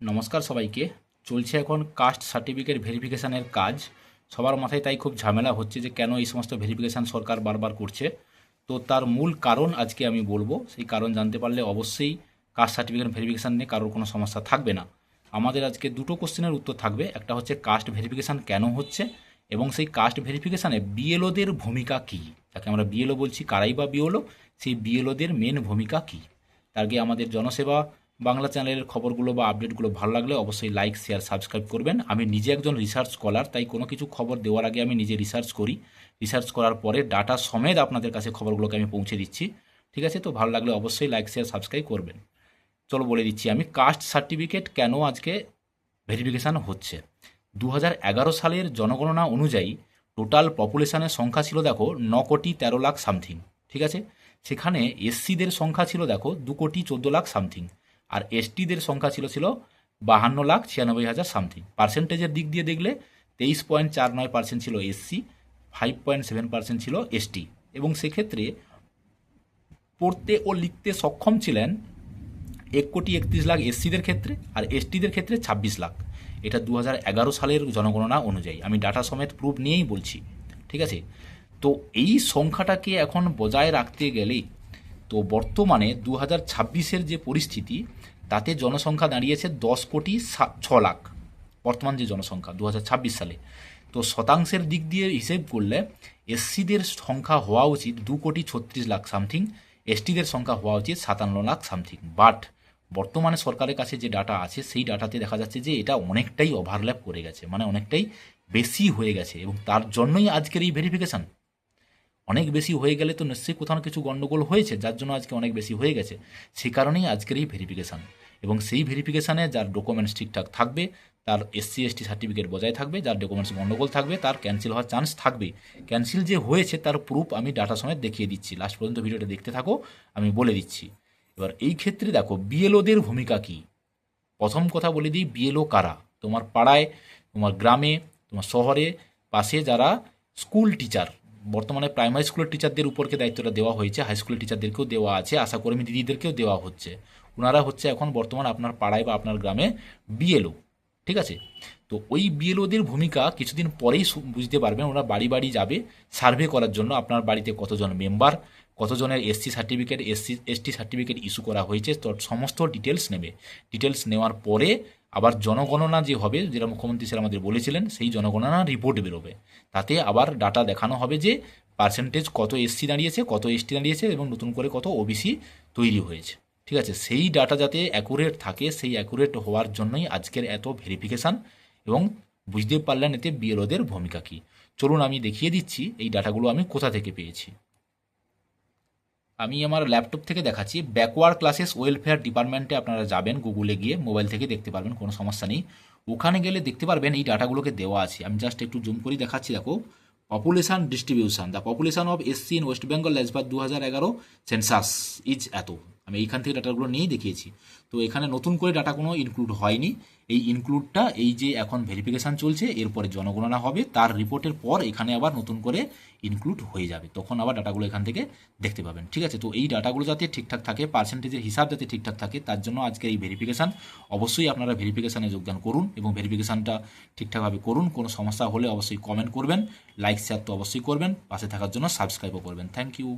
নমস্কার সবাইকে। চলছে এখন কাস্ট সার্টিফিকেট ভেরিফিকেশানের কাজ। সবার মাথায় তাই খুব ঝামেলা হচ্ছে যে কেন এই সমস্ত ভেরিফিকেশান সরকার বারবার করছে। তো তার মূল কারণ আজকে আমি বলবো। সেই কারণ জানতে পারলে অবশ্যই কাস্ট সার্টিফিকেট ভেরিফিকেশান নিয়ে কারোর কোনো সমস্যা থাকবে না। আমাদের আজকে দুটো কোশ্চেনের উত্তর থাকবে। একটা হচ্ছে কাস্ট ভেরিফিকেশান কেন হচ্ছে, এবং সেই কাস্ট ভেরিফিকেশানে বিএলওদের ভূমিকা কী, যাকে আমরা বিএলও বলছি, কারাই বা বিএলও, সেই বিএলওদের মেন ভূমিকা কী। তার আগে আমাদের জনসেবা বাংলা চ্যানেলের খবরগুলো বা আপডেটগুলো ভালো লাগলে অবশ্যই লাইক, শেয়ার, সাবস্ক্রাইব করবেন। আমি নিজে একজন রিসার্চ স্কলার, তাই কোনো কিছু খবর দেওয়ার আগে আমি নিজে রিসার্চ করি। রিসার্চ করার পরে ডাটা সমেত আপনাদের কাছে খবরগুলোকে আমি পৌঁছে দিচ্ছি। ঠিক আছে, তো ভালো লাগলে অবশ্যই লাইক, শেয়ার, সাবস্ক্রাইব করবেন। চলো বলে দিচ্ছি আমি কাস্ট সার্টিফিকেট কেন আজকে ভেরিফিকেশান হচ্ছে। 2011 সালের জনগণনা অনুযায়ী টোটাল পপুলেশনের সংখ্যা ছিল দেখো 9,13,00,000 সামথিং। ঠিক আছে, সেখানে এসসিদের সংখ্যা ছিল দেখো 2,14,00,000 সামথিং, আর এসটিদের সংখ্যা ছিল 52,96,000 সামথিং। পার্সেন্টেজের দিক দিয়ে দেখলে 23.49% ছিল এসসি, 5.7% ছিল এসটি, এবং সেক্ষেত্রে পড়তে ও লিখতে সক্ষম ছিলেন 1,31,00,000 এসসিদের ক্ষেত্রে, আর এসটিদের ক্ষেত্রে 26 লাখ। এটা 2011 সালের জনগণনা অনুযায়ী, আমি ডাটা সমেত প্রুফ নিয়েই বলছি। ঠিক আছে, তো এই সংখ্যাটাকে এখন বজায় রাখতে গেলে তো বর্তমানে 2026-এর যে পরিস্থিতি, তাতে জনসংখ্যা দাঁড়িয়েছে 10,06,00,000 বর্তমান যে জনসংখ্যা 2026 সালে। তো শতাংশের দিক দিয়ে হিসেব করলে এসসিদের সংখ্যা হওয়া উচিত 2,36,00,000 সামথিং, এসটিদের সংখ্যা হওয়া উচিত 57,00,000 সামথিং। বাট বর্তমানে সরকারের কাছে যে ডাটা আছে সেই ডাটাতে দেখা যাচ্ছে যে এটা অনেকটাই ওভারল্যাপ করে গেছে, মানে অনেকটাই বেশি হয়ে গেছে, এবং তার জন্যই আজকের এই ভেরিফিকেশান। অনেক বেশি হয়ে গেলে তো নিশ্চয়ই কোথাও না কিছু গণ্ডগোল হয়েছে, যার জন্য আজকে অনেক বেশি হয়ে গেছে। সেই কারণেই আজকের এই ভেরিফিকেশান। এবং সেই ভেরিফিকেশানে যার ডকুমেন্টস ঠিকঠাক থাকবে তার এসসি এসটি সার্টিফিকেট বজায় থাকবে, যার ডকুমেন্টস গণ্ডগোল থাকবে তার ক্যান্সেল হওয়ার চান্স থাকবে। ক্যান্সেল যে হয়েছে তার প্রুফ আমি ডাটা সমেত দেখিয়ে দিচ্ছি, লাস্ট পর্যন্ত ভিডিওটা দেখতে থাকো, আমি বলে দিচ্ছি। এবার এই ক্ষেত্রে দেখো বিএলওদের ভূমিকা কী। প্রথম কথা বলে দিই, বিএলও কারা। তোমার পাড়ায়, তোমার গ্রামে, তোমার শহরে পাশে যারা স্কুল টিচার, বর্তমানে প্রাইমারি স্কুলের টিচারদের উপরকে দায়িত্বটা দেওয়া হয়েছে, হাই স্কুলের টিচারদেরকেও দেওয়া আছে, আশাকর্মী দিদিদেরকেও দেওয়া হচ্ছে। ওনারা হচ্ছে এখন বর্তমান আপনার পাড়ায় বা আপনার গ্রামে বিএলও। ঠিক আছে, তো ওই বিএলওদের ভূমিকা কিছুদিন পরেই বুঝতে পারবেন। ওরা বাড়ি বাড়ি যাবে সার্ভে করার জন্য আপনার বাড়িতে কতজন মেম্বার, কতজনের SC certificate, ST certificate issue করা হয়েছে, তো সমস্ত ডিটেলস নেবে। ডিটেলস নেওয়ার পরে আবার জনগণনা যে হবে, যেটা মুখ্যমন্ত্রী স্যার আমাদের বলেছিলেন, সেই জনগণনা রিপোর্ট বেরোবে। তাতে আবার ডাটা দেখানো হবে যে পার্সেন্টেজ কত এসসি দাঁড়িয়েছে, কত এসটি দাঁড়িয়েছে, এবং নতুন করে কত ওবিসি তৈরি হয়েছে। ঠিক আছে, সেই ডাটা যাতে অ্যাকুরেট থাকে, সেই অ্যাকুরেট হওয়ার জন্যই আজকের এত ভেরিফিকেশান। এবং বুঝতে পারলেন এতে বিএলওদের ভূমিকা কী। চলুন আমি দেখিয়ে দিচ্ছি এই ডাটাগুলো আমি কোথা থেকে পেয়েছি। আমি আমার ল্যাপটপ থেকে দেখাচ্ছি। ব্যাকওয়ার্ড ক্লাসেস ওয়েলফেয়ার ডিপার্টমেন্টে আপনারা যাবেন, গুগলে গিয়ে মোবাইল থেকে দেখতে পারবেন, কোনো সমস্যা নেই। ওখানে গেলে দেখতে পারবেন এই ডাটাগুলোকে দেওয়া আছে। আমি জাস্ট একটু জুম করে দেখাচ্ছি। দেখো, population distribution, the population of SC in West Bengal as per 2011 census is এত। আমি এইখান থেকে ডাটাগুলো নিয়েই দেখিয়েছি। তো এখানে নতুন করে ডাটা কোনো ইনক্লুড হয়নি। এই ইনক্লুডটা এই যে এখন ভেরিফিকেশান চলছে, এরপরে জনগণনা হবে, তার রিপোর্টের পর এখানে আবার নতুন করে ইনক্লুড হয়ে যাবে, তখন আবার ডাটাগুলো এখান থেকে দেখতে পাবেন। ঠিক আছে, তো এই ডাটাগুলো যাতে ঠিকঠাক থাকে, পার্সেন্টেজের হিসাব যাতে ঠিকঠাক থাকে, তার জন্য আজকে এই ভেরিফিকেশান। অবশ্যই আপনারা ভেরিফিকেশানে যোগদান করুন এবং ভেরিফিকেশানটা ঠিকঠাকভাবে করুন। কোনো সমস্যা হলে অবশ্যই কমেন্ট করবেন, লাইক শেয়ার তো অবশ্যই করবেন, পাশে থাকার জন্য সাবস্ক্রাইবও করবেন। Thank you.